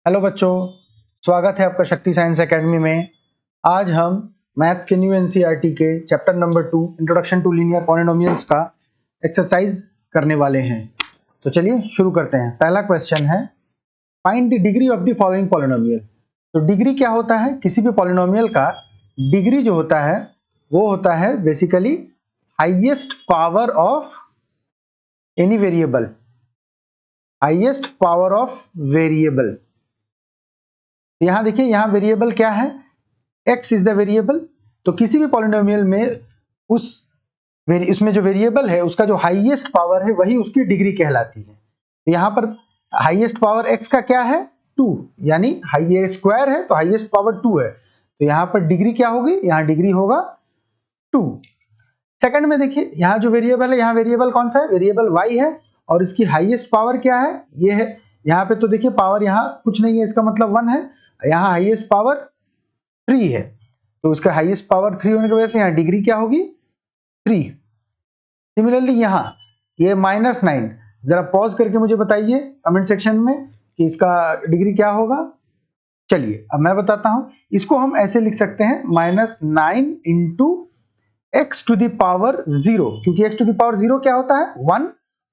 Hello बच्चों, स्वागत है आपका शक्ति साइंस एकेडमी में। आज हम मैथ्स के न्यू एनसीईआरटी के chapter number 2 introduction to linear polynomials का एक्सरसाइज करने वाले हैं। तो चलिए शुरू करते हैं। पहला क्वेश्चन है, find the degree of the following polynomial. तो डिग्री क्या होता है? किसी भी पॉलिनोमियल का डिग्री जो होता है वो होता है basically highest power of any variable, highest power of variable. यहां देखिए, यहां वेरिएबल क्या है? x is the variable. तो किसी भी पॉलिनोमियल में उसमें जो वेरिएबल है उसका जो हाईएस्ट पावर है वही उसकी डिग्री कहलाती है। तो यहां पर हाईएस्ट पावर x का क्या है? 2, यानी हाई स्क्वायर है तो हाईएस्ट पावर 2 है। तो यहां पर डिग्री क्या होगी? यहां डिग्री होगा 2। सेकंड में देखिए, यहां जो वेरिएबल है, यहां वेरिएबल कौन सा है? वेरिएबल y है और इसकी हाईएस्ट पावर क्या है? ये है। यहां पे तो देखिए पावर यहां कुछ नहीं है, इसका मतलब 1 है। यहाँ हाईएस्ट पावर 3 है, तो उसका हाईएस्ट पावर 3 होने की वजह से यहाँ डिग्री क्या होगी? 3। सिमिलरली यहाँ ये -9, जरा पॉज करके मुझे बताइए कमेंट सेक्शन में कि इसका डिग्री क्या होगा। चलिए अब मैं बताता हूं। इसको हम ऐसे लिख सकते हैं -9 into x to the power 0, क्योंकि x टू द पावर 0 क्या होता है? 1।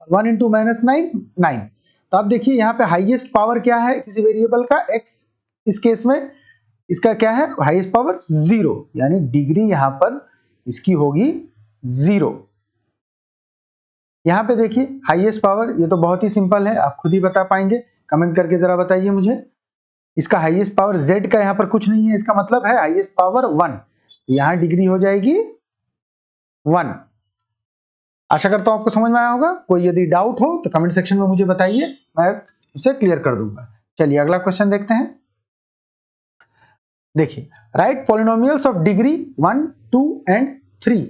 1 इंटू -9 9। तो आप देखिए यहाँ पे हाईएस्ट पावर क्या है किसी वेरिएबल का? x। इस केस में इसका क्या है? हाईएस्ट पावर 0, यानी डिग्री यहां पर इसकी होगी 0। यहां पे देखिए हाईएस्ट पावर, ये तो बहुत ही सिंपल है, आप खुद ही बता पाएंगे। कमेंट करके जरा बताइए मुझे। इसका हाईएस्ट पावर z का यहां पर कुछ नहीं है, इसका मतलब है हाईएस्ट पावर 1। तो यहां डिग्री हो जाएगी 1। आशा करता हूं आपको समझ में आया होगा। कोई यदि डाउट हो तो कमेंट सेक्शन में मुझे बताइए, मैं उसे क्लियर कर दूंगा। चलिए अगला क्वेश्चन देखते हैं। देखिए, right polynomials of degree 1, 2 and 3।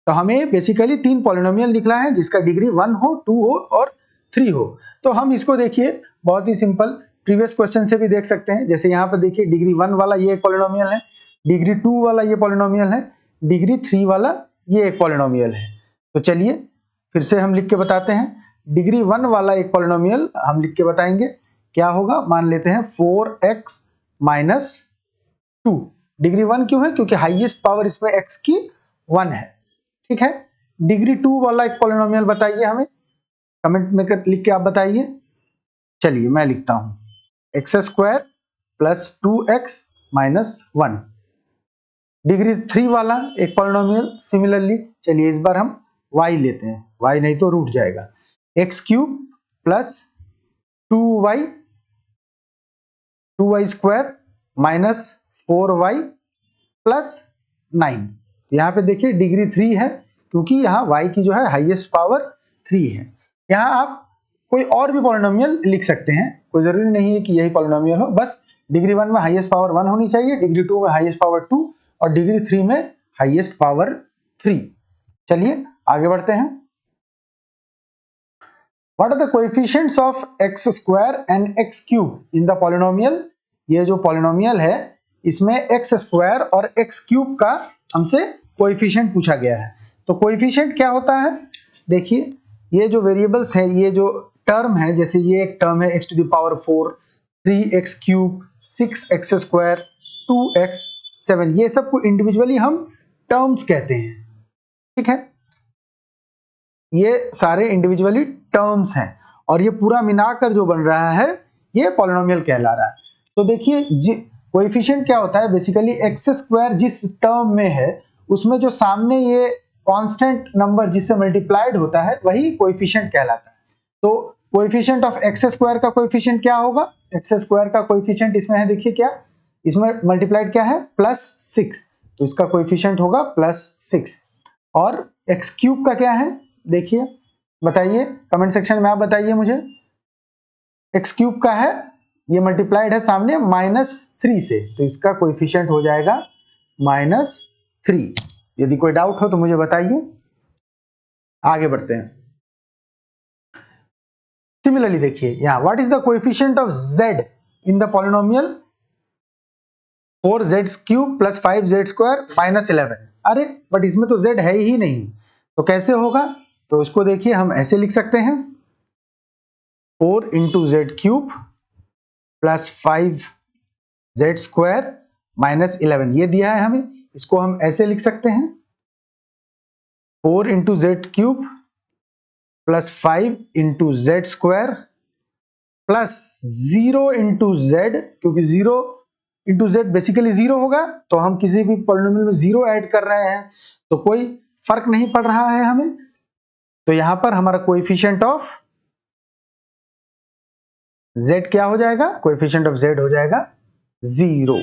तो हमें बेसिकली 3 पॉलिनोमियल निकला है जिसका डिग्री 1 हो, 2 हो और 3 हो। तो हम इसको देखिए बहुत ही सिंपल प्रीवियस क्वेश्चन से भी देख सकते हैं। जैसे यहाँ पर देखिए डिग्री 1 वाला ये एक पॉलिनोमियल है, डिग्री 2 वाला ये पॉलिनोमियल है, डिग्री 3 वाला ये एक पॉलिनोमियल है। तो चलिए फिर से हम लिख के बताते हैं। डिग्री 1 वाला एक पॉलिनोमियल हम लिख के बताएंगे, क्या होगा? मान लेते हैं 4x माइनस 2। डिग्री 1 क्यों है? क्योंकि हाईएस्ट पावर इसमें x की 1 है। ठीक है। डिग्री 2 वाला एक पॉलिनोमियल बताइए हमें, कमेंट में लिख के आप बताइए। चलिए मैं लिखता हूं x square plus 2x minus 1। Degree 3 वाला एक पॉलिनोमियल सिमिलरली, चलिए इस बार हम y लेते हैं, y नहीं तो रूट जाएगा। x cube plus 2y square minus 4y plus 9। यहाँ पे देखिए डिग्री 3 है क्योंकि यहाँ y की जो है हाईएस्ट पावर 3 है। यहाँ आप कोई और भी पॉलिनोमियल लिख सकते हैं, कोई जरूरी नहीं है कि यही पॉलिनोमियल हो। बस डिग्री 1 में हाईएस्ट पावर 1 होनी चाहिए, डिग्री 2 में हाईएस्ट पावर 2 और डिग्री 3 में हाईएस्ट पावर 3। चलिए आगे बढ़ते हैं। What are the coefficients of x square and x cube in the polynomial. ये जो पॉलिनोमियल है इसमें x स्क्वायर और x क्यूब का हमसे कोएफिशिएंट पूछा गया है। तो कोएफिशिएंट क्या होता है? देखिए ये जो वेरिएबल्स है, ये जो टर्म है, जैसे ये एक टर्म है x to the power 4, 3x cube, 6x square, 2x, 7, ये सब को इंडिविजुअली हम टर्म्स कहते हैं। ठीक है, ये सारे इंडिविजुअली टर्म्स हैं और ये पूरा मिलाकर जो बन रहा है ये पॉलिनोमियल कहला रहा है। तो देखिए कोएफिशिएंट क्या होता है? बेसिकली x स्क्वायर जिस टर्म में है उसमें जो सामने ये कांस्टेंट नंबर जिससे मल्टीप्लाइड होता है वही कोएफिशिएंट कहलाता है। तो कोएफिशिएंट ऑफ x स्क्वायर का कोएफिशिएंट क्या होगा? x स्क्वायर का कोएफिशिएंट इसमें है, देखिए क्या, इसमें मल्टीप्लाइड क्या है? +6, तो इसका कोएफिशिएंट होगा +6। और x क्यूब का क्या है? देखिए बताइए कमेंट सेक्शन में, आप बताइए मुझे। x क्यूब का है, ये मल्टीप्लाइड है सामने -3 से, तो इसका कोएफिशिएंट हो जाएगा -3। यदि कोई डाउट हो तो मुझे बताइए। आगे बढ़ते हैं। सिमिलरली देखिए यहाँ, what is the coefficient of z in the polynomial 4z cube plus 5z square minus 11। अरे बट इसमें तो z है ही नहीं, तो कैसे होगा? तो इसको देखिए हम ऐसे लिख सकते हैं 4 into Z cube plus 5z² minus 11, ये दिया है हमें। इसको हम ऐसे लिख सकते हैं 4 into z³ plus 5 into z² plus 0 into z, क्योंकि 0 इंटू z बेसिकली 0 होगा, तो हम किसी भी पॉलिनोमियल में 0 ऐड कर रहे हैं तो कोई फर्क नहीं पड़ रहा है हमें। तो यहां पर हमारा कोएफिशिएंट ऑफ z क्या हो जाएगा? कोएफिशिएंट ऑफ z हो जाएगा 0।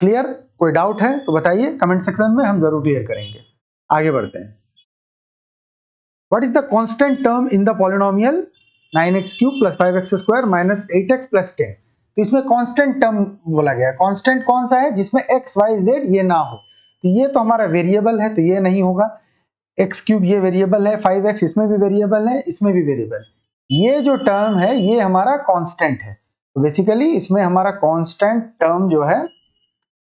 क्लियर? कोई डाउट है तो बताइए कमेंट सेक्शन में, हम जरूर क्लियर करेंगे। आगे बढ़ते हैं। What is the constant term in the polynomial 9x³ plus 5x² minus 8x plus 10? तो इसमें कांस्टेंट टर्म बोला गया। कांस्टेंट कौन सा है? जिसमें x y z ये ना हो। तो ये तो हमारा वेरिएबल है, तो ये नहीं होगा। x³ ये वेरिएबल है, 5x इसमें भी वेरिएबल है, इसमें भी वेरिएबल। ये जो टर्म है ये हमारा कांस्टेंट है। तो बेसिकली इसमें हमारा कांस्टेंट टर्म जो है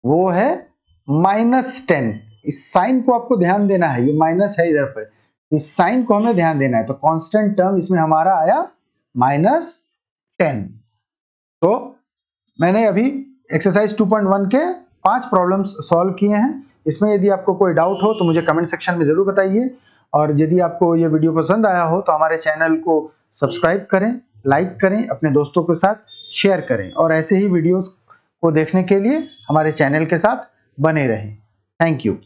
वो है -10। इस साइन को आपको ध्यान देना है, ये माइनस है इधर पर, इस साइन को हमें ध्यान देना है। तो कांस्टेंट टर्म इसमें हमारा आया -10। तो मैंने अभी एक्सरसाइज 2.1 के 5 प्रॉब्लम्स सॉल्व किए हैं। इसमें यदि आपको कोई डाउट हो तो मुझे कमेंट सेक्शन में जरूर बताइए, और यदि आपको ये वीडियो पसंद आया हो तो हमारे चैनल को सब्सक्राइब करें, लाइक करें, अपने दोस्तों के साथ शेयर करें, और ऐसे ही वीडियोस को देखने के लिए हमारे चैनल के साथ बने रहें। Thank you.